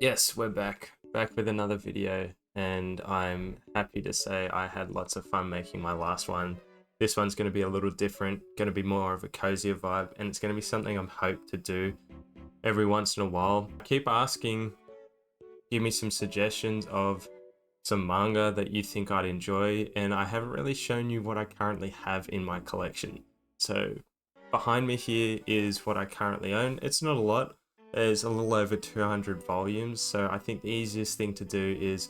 Yes, we're back with another video, and I'm happy to say I had lots of fun making my last one. This one's going to be a little different, going to be more of a cozier vibe, and it's going to be something I'm hoped to do every once in a while. Keep asking, give me some suggestions of some manga that you think I'd enjoy, and I haven't really shown you what I currently have in my collection. So behind me here is what I currently own. It's not a lot. There's a little over 200 volumes, so I think the easiest thing to do is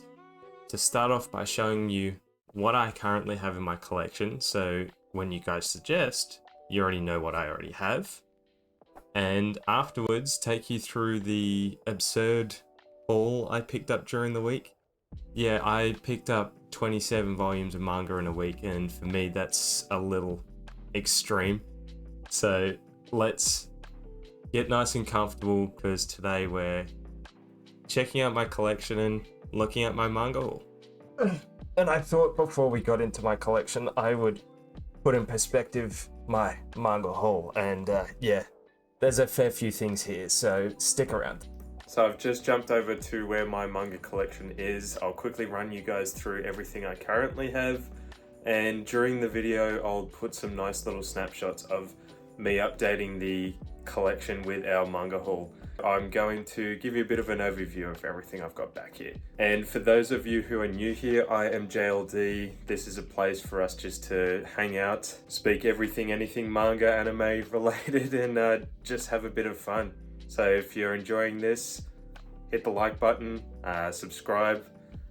to start off by showing you what I currently have in my collection, so when you guys suggest, you already know what I already have. And afterwards, take you through the absurd haul I picked up during the week. Yeah, I picked up 27 volumes of manga in a week, and for me that's a little extreme. So let's get nice and comfortable, because today we're checking out my collection and looking at my manga haul. And I thought before we got into my collection, I would put in perspective my manga haul. And yeah, there's a fair few things here, so stick around. So I've just jumped over to where my manga collection is. I'll quickly run you guys through everything I currently have. And during the video, I'll put some nice little snapshots of me updating the collection with our manga haul. I'm going to give you a bit of an overview of everything I've got back here. And for those of you who are new here, I am JLD. This is a place for us just to hang out, speak everything, anything manga, anime related, and just have a bit of fun. So if you're enjoying this, hit the like button, subscribe,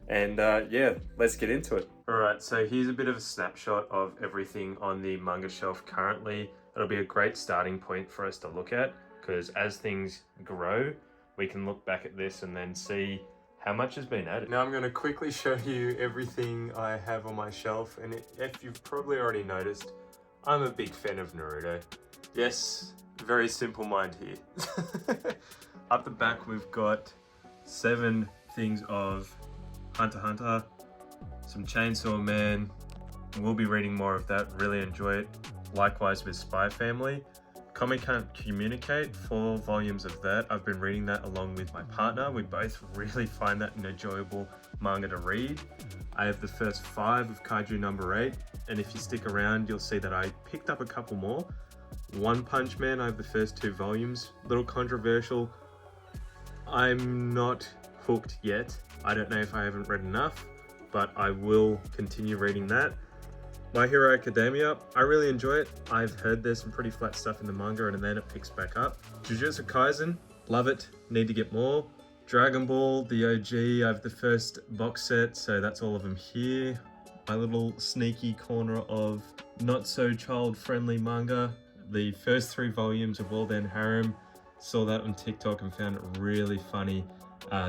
and yeah, let's get into it. Alright, so here's a bit of a snapshot of everything on the manga shelf currently. It'll be a great starting point for us to look at, because as things grow, we can look back at this and then see how much has been added. Now I'm going to quickly show you everything I have on my shelf, and if you've probably already noticed, I'm a big fan of Naruto. Yes, very simple mind here. Up the back we've got 7 things of Hunter x Hunter, some Chainsaw Man. We'll be reading more of that, really enjoy it. Likewise with Spy Family. Comic Can't Communicate, 4 volumes of that. I've been reading that along with my partner. We both really find that an enjoyable manga to read. I have the first 5 of Kaiju number 8, and if you stick around, you'll see that I picked up a couple more. One Punch Man, I have the first 2 volumes. Little controversial. I'm not hooked yet. I don't know if I haven't read enough, but I will continue reading that. My Hero Academia, I really enjoy it. I've heard there's some pretty flat stuff in the manga and then it picks back up. Jujutsu Kaisen, love it, need to get more. Dragon Ball, the OG, I have the first box set, so that's all of them here. My little sneaky corner of not so child friendly manga. The first 3 volumes of World End Harem, saw that on TikTok and found it really funny,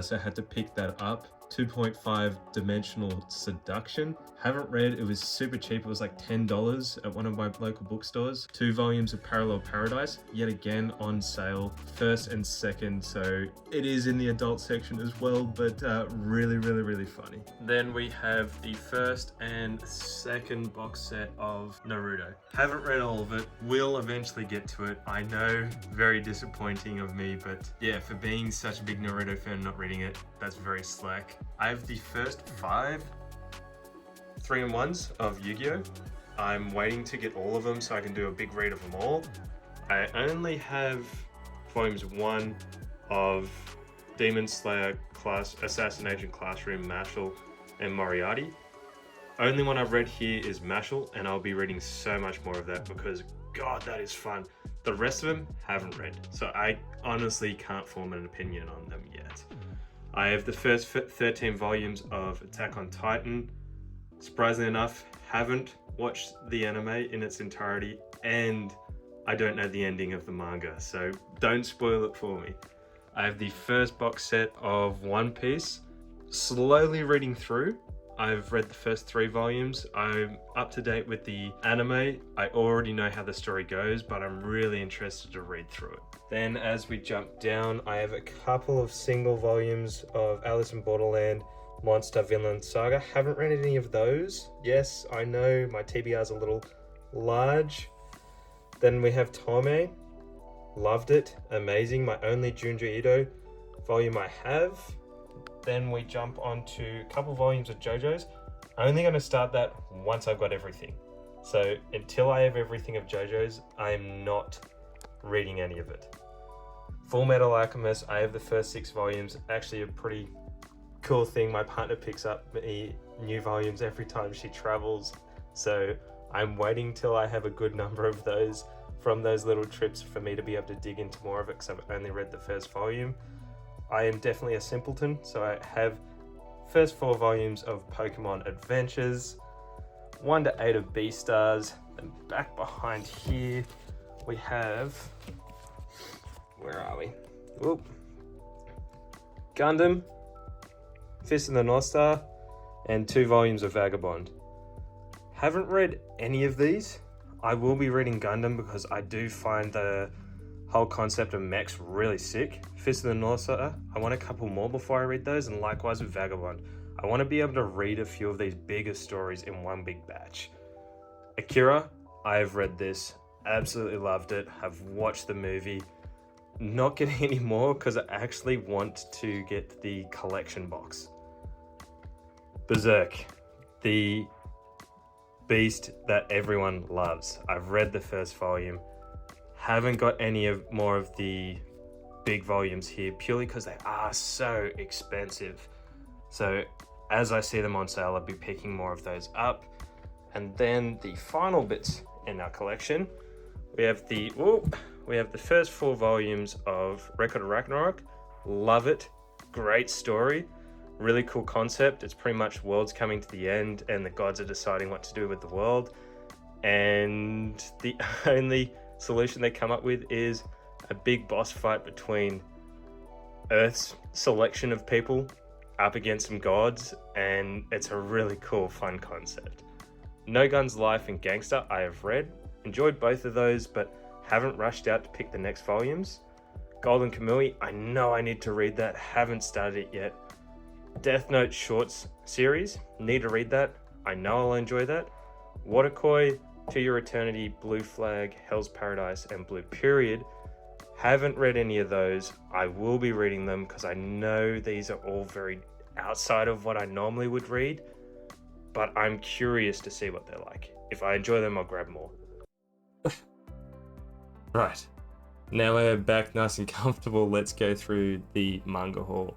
so I had to pick that up. 2.5 Dimensional Seduction. Haven't read, it was super cheap, it was like $10 at one of my local bookstores. 2 volumes of Parallel Paradise, yet again on sale, first and second, so it is in the adult section as well, but really funny. Then we have the first and second box set of Naruto. Haven't read all of it, will eventually get to it. I know, very disappointing of me, but yeah, for being such a big Naruto fan and not reading it, that's very slack. I have the first 5 3-in-1s of Yu-Gi-Oh! I'm waiting to get all of them so I can do a big read of them all. I only have volumes 1 of Demon Slayer, Assassination Classroom, Mashal, and Moriarty. Only one I've read here is Mashal, and I'll be reading so much more of that because God, that is fun. The rest of them haven't read, so I honestly can't form an opinion on them yet. I have the first 13 volumes of Attack on Titan. Surprisingly enough, haven't watched the anime in its entirety, and I don't know the ending of the manga, so don't spoil it for me. I have the first box set of One Piece, slowly reading through. I've read the first 3 volumes. I'm up to date with the anime. I already know how the story goes, but I'm really interested to read through it. Then as we jump down, I have a couple of single volumes of Alice in Borderland, Monster Villain Saga. Haven't read any of those. Yes, I know my TBR is a little large. Then we have Tome. Loved it. Amazing. My only Junji Ito volume I have. then we jump on to a couple volumes of JoJo's. I'm only going to start that once I've got everything. So until I have everything of JoJo's, I'm not reading any of it. Full Metal Alchemist, I have the first 6 volumes. Actually a pretty cool thing. My partner picks up me new volumes every time she travels. So I'm waiting till I have a good number of those from those little trips for me to be able to dig into more of it, because I've only read the first volume. I am definitely a simpleton, so I have first 4 volumes of Pokemon Adventures, 1 to 8 of Beastars, and back behind here we have, where are we? Oop. Gundam, Fist of the North Star, and 2 volumes of Vagabond. Haven't read any of these. I will be reading Gundam because I do find the whole concept of mechs really sick. Fist of the North Star, I want a couple more before I read those, and likewise with Vagabond. I want to be able to read a few of these bigger stories in one big batch. Akira, I have read this, absolutely loved it, have watched the movie. Not getting any more because I actually want to get the collection box. Berserk, the beast that everyone loves. I've read the first volume. Haven't got any of more of the big volumes here purely because they are so expensive. So as I see them on sale, I'll be picking more of those up. And then the final bits in our collection, we have the first 4 volumes of Record of Ragnarok. Love it. Great story. Really cool concept. It's pretty much worlds coming to the end and the gods are deciding what to do with the world. And the only solution they come up with is a big boss fight between Earth's selection of people up against some gods, and it's a really cool, fun concept. No Guns Life and Gangster I have read. Enjoyed both of those, but haven't rushed out to pick the next volumes. Golden Kamui, I know I need to read that, haven't started it yet. Death Note Shorts series, need to read that, I know I'll enjoy that. Waterkoi, To Your Eternity, Blue Flag, Hell's Paradise, and Blue Period. Haven't read any of those. I will be reading them because I know these are all very outside of what I normally would read, but I'm curious to see what they're like. If I enjoy them, I'll grab more. Right, now we're back nice and comfortable. Let's go through the manga haul.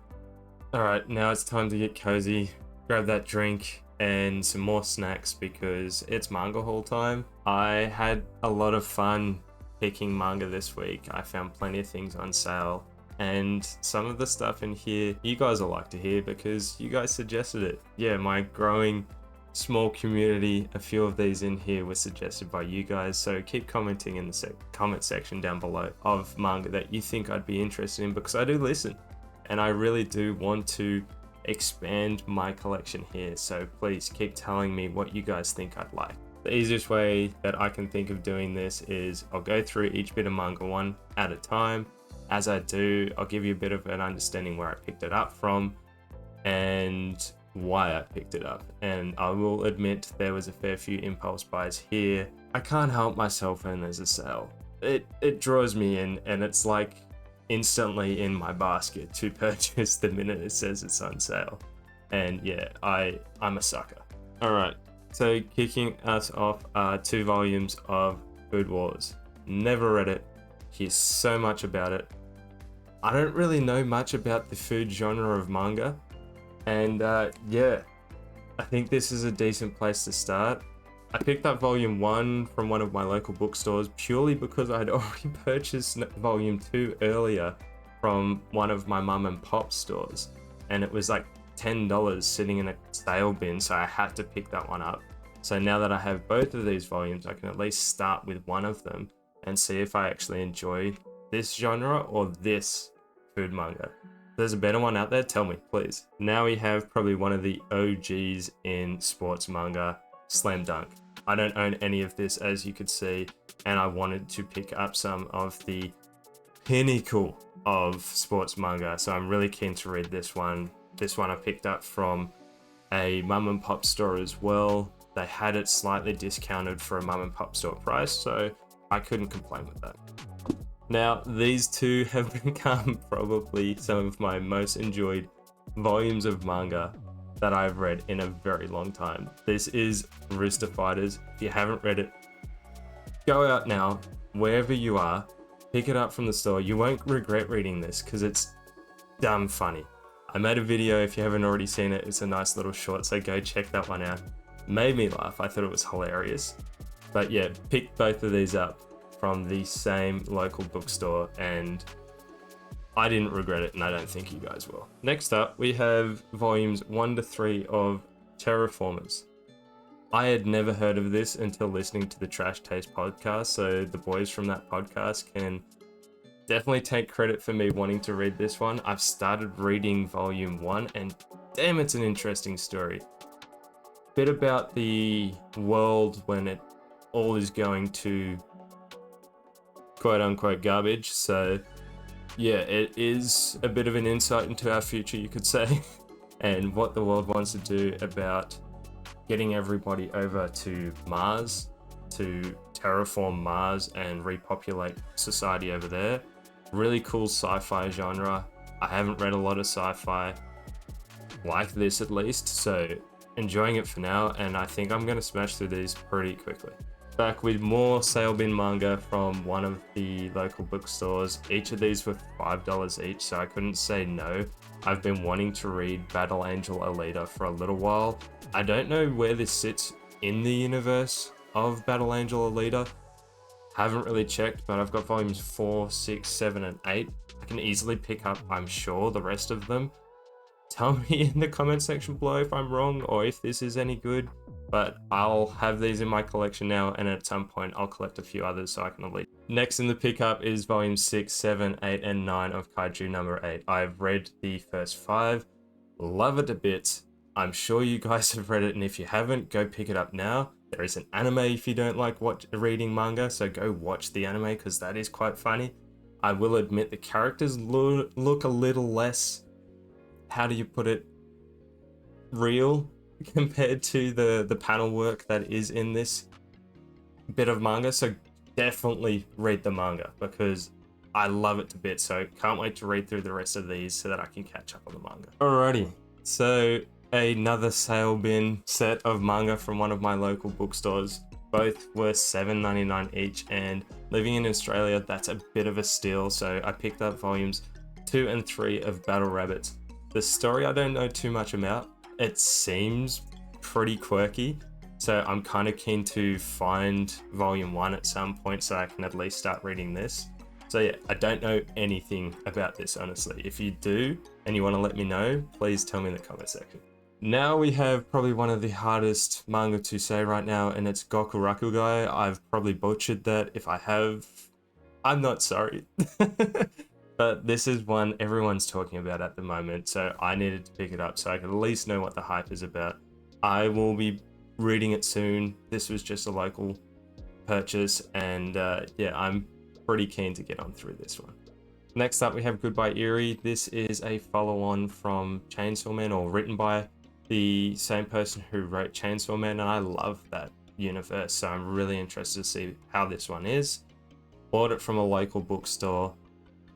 Alright, now it's time to get cozy, grab that drink and some more snacks because it's manga haul time. I had a lot of fun picking manga this week. I found plenty of things on sale, and some of the stuff in here you guys will like to hear because you guys suggested it. Yeah, my growing small community, a few of these in here were suggested by you guys, so keep commenting in the comment section down below of manga that you think I'd be interested in, because I do listen and I really do want to expand my collection here, so please keep telling me what you guys think I'd like. The easiest way that I can think of doing this is I'll go through each bit of manga one at a time. As I do, I'll give you a bit of an understanding where I picked it up from and why I picked it up. And I will admit there was a fair few impulse buys here. I can't help myself when there's a sale. It draws me in, and it's like instantly in my basket to purchase the minute it says it's on sale. And yeah, I'm a sucker. Alright, so kicking us off are 2 volumes of Food Wars. Never read it, hear so much about it. I don't really know much about the food genre of manga, and yeah, I think this is a decent place to start. I picked up volume 1 from one of my local bookstores purely because I had already purchased volume 2 earlier from one of my mum and pop stores, and it was like $10 sitting in a sale bin, so I had to pick that one up. So now that I have both of these volumes, I can at least start with one of them and see if I actually enjoy this genre or this food manga. If there's a better one out there, tell me, please. Now we have probably one of the OGs in sports manga, Slam Dunk. I don't own any of this, as you could see, and I wanted to pick up some of the pinnacle of sports manga, so I'm really keen to read this one. This one I picked up from a mum and pop store as well. They had it slightly discounted for a mum and pop store price, so I couldn't complain with that. Now, these two have become probably some of my most enjoyed volumes of manga that I've read in a very long time. This is Rooster Fighters. If you haven't read it, go out now, wherever you are, pick it up from the store. You won't regret reading this because it's dumb funny. I made a video, if you haven't already seen it, it's a nice little short, so go check that one out. Made me laugh, I thought it was hilarious. But yeah, pick both of these up from the same local bookstore and I didn't regret it and I don't think you guys will. Next up, we have volumes 1 to 3 of Terraformers. I had never heard of this until listening to the Trash Taste podcast, so the boys from that podcast can definitely take credit for me wanting to read this one. I've started reading volume 1 and damn, it's an interesting story. Bit about the world when it all is going to quote unquote garbage. So yeah, it is a bit of an insight into our future, you could say, and what the world wants to do about getting everybody over to Mars, to terraform Mars and repopulate society over there. Really cool sci-fi genre. I haven't read a lot of sci-fi like this at least, so enjoying it for now, and I think I'm going to smash through these pretty quickly. Back with more sale bin manga from one of the local bookstores. Each of these were $5 each, so I couldn't say no. I've been wanting to read Battle Angel Alita for a little while. I don't know where this sits in the universe of Battle Angel Alita. Haven't really checked, but I've got volumes 4, 6, 7, and 8. I can easily pick up, I'm sure, the rest of them. Tell me in the comment section below if I'm wrong or if this is any good, but I'll have these in my collection now, and at some point I'll collect a few others so I can elite. Next in the pickup is volumes 6, 7, 8, and 9 of Kaiju number 8. I've read the first 5, love it a bit. I'm sure you guys have read it, and if you haven't, go pick it up now. There is an anime if you don't like reading manga, so go watch the anime because that is quite funny. I will admit the characters look a little less, how do you put it, real compared to the panel work that is in this bit of manga. So definitely read the manga because I love it to bits. So can't wait to read through the rest of these so that I can catch up on the manga. Alrighty, so another sale bin set of manga from one of my local bookstores. Both were $7.99 each, and living in Australia, that's a bit of a steal. So I picked up volumes 2 and 3 of Battle Rabbits. The story I don't know too much about. It seems pretty quirky, so I'm kind of keen to find volume 1 at some point so I can at least start reading this. So yeah, I don't know anything about this, honestly. If you do and you want to let me know, please tell me in the comment section. Now we have probably one of the hardest manga to say right now, and it's Gokurakugai. I've probably butchered that. If I have, I'm not sorry. But this is one everyone's talking about at the moment, so I needed to pick it up so I could at least know what the hype is about. I will be reading it soon. This was just a local purchase, and yeah, I'm pretty keen to get on through this one. Next up, we have Goodbye Eerie. This is a follow-on from Chainsaw Man, or written by the same person who wrote Chainsaw Man, and I love that universe, so I'm really interested to see how this one is. Bought it from a local bookstore.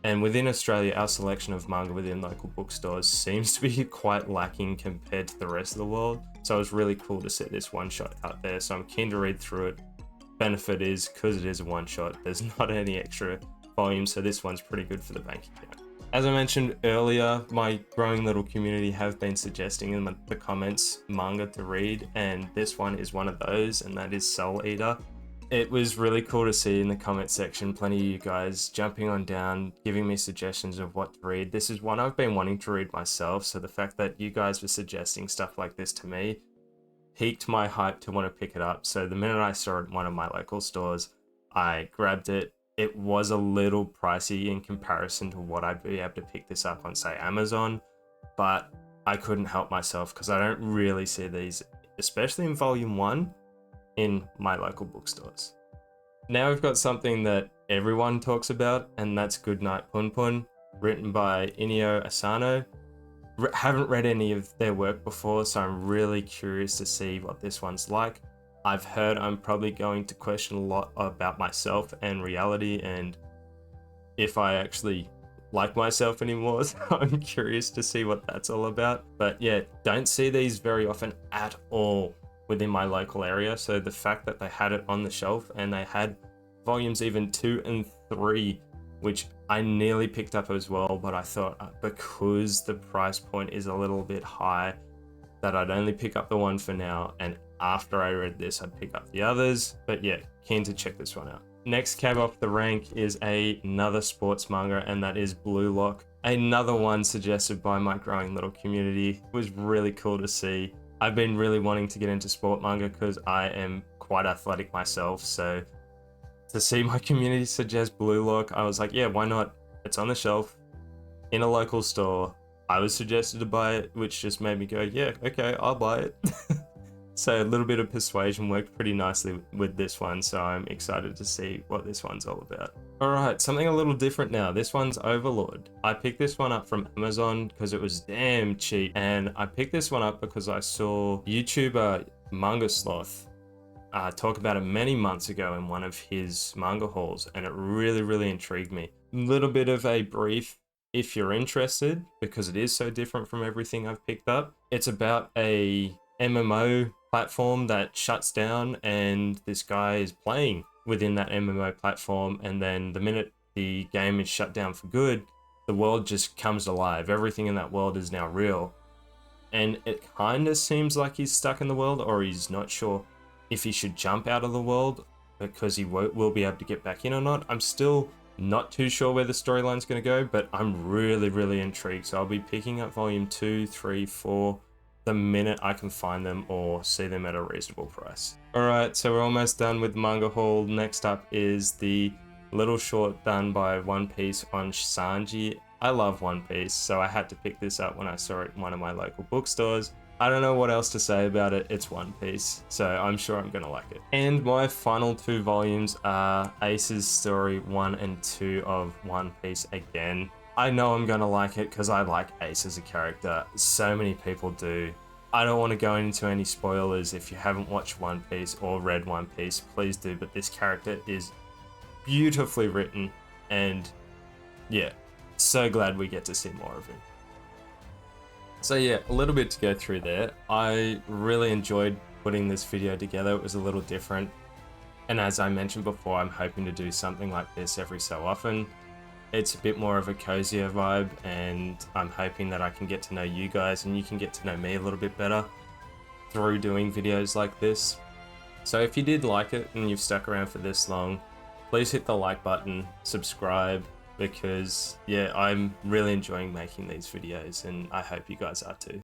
And within Australia, our selection of manga within local bookstores seems to be quite lacking compared to the rest of the world. So it was really cool to see this one shot out there. So I'm keen to read through it. Benefit is, because it is a one shot, there's not any extra volume. So this one's pretty good for the bank account. As I mentioned earlier, my growing little community have been suggesting in the comments manga to read. And this one is one of those, and that is Soul Eater. It was really cool to see in the comment section plenty of you guys jumping on down, giving me suggestions of what to read. This is one I've been wanting to read myself, so the fact that you guys were suggesting stuff like this to me piqued my hype to want to pick it up. So the minute I saw it in one of my local stores, I grabbed it. It was a little pricey in comparison to what I'd be able to pick this up on, say, Amazon, but I couldn't help myself because I don't really see these, especially in volume 1, in my local bookstores. Now we've got something that everyone talks about, and that's Goodnight Pun Pun, written by Inio Asano. Haven't read any of their work before, so I'm really curious to see what this one's like. I've heard I'm probably going to question a lot about myself and reality, and if I actually like myself anymore, so I'm curious to see what that's all about. But yeah, don't see these very often at all within my local area, so the fact that they had it on the shelf and they had volumes even 2 and 3, which I nearly picked up as well, but I thought because the price point is a little bit high that I'd only pick up the one for now, and after I read this I'd pick up the others. But yeah, keen to check this one out. Next cab off the rank is another sports manga, and that is Blue Lock. Another one suggested by my growing little community. It was really cool to see. I've been really wanting to get into sport manga because I am quite athletic myself, so to see my community suggest Blue Lock, I was like, yeah, why not? It's on the shelf in a local store. I was suggested to buy it, which just made me go, yeah, okay, I'll buy it. So a little bit of persuasion worked pretty nicely with this one, so I'm excited to see what this one's all about. Alright, something a little different now. This one's Overlord. I picked this one up from Amazon because it was damn cheap, and I picked this one up because I saw YouTuber Manga Sloth talk about it many months ago in one of his manga hauls, and it really intrigued me. A little bit of a brief if you're interested, because it is so different from everything I've picked up. It's about a MMO platform that shuts down, and this guy is playing within that MMO platform, and then the minute the game is shut down for good, the world just comes alive. Everything in that world is now real, and it kind of seems like he's stuck in the world, or he's not sure if he should jump out of the world because he will be able to get back in or not. I'm still not too sure where the storyline's going to go, but I'm really intrigued. So I'll be picking up volume 2, 3, 4 the minute I can find them or see them at a reasonable price. Alright, so we're almost done with manga haul. Next up is the little short done by One Piece on Sanji. I love One Piece, so I had to pick this up when I saw it in one of my local bookstores. I don't know what else to say about it. It's One Piece, so I'm sure I'm gonna like it. And my final 2 volumes are Ace's Story 1 and 2 of One Piece again. I know I'm gonna like it because I like Ace as a character. So many people do. I don't want to go into any spoilers. If you haven't watched One Piece or read One Piece, please do, but this character is beautifully written, and yeah, so glad we get to see more of him. So yeah, a little bit to go through there. I really enjoyed putting this video together. It was a little different, and as I mentioned before, I'm hoping to do something like this every so often. It's a bit more of a cozier vibe, and I'm hoping that I can get to know you guys and you can get to know me a little bit better through doing videos like this. So if you did like it and you've stuck around for this long, please hit the like button, subscribe, because yeah, I'm really enjoying making these videos and I hope you guys are too.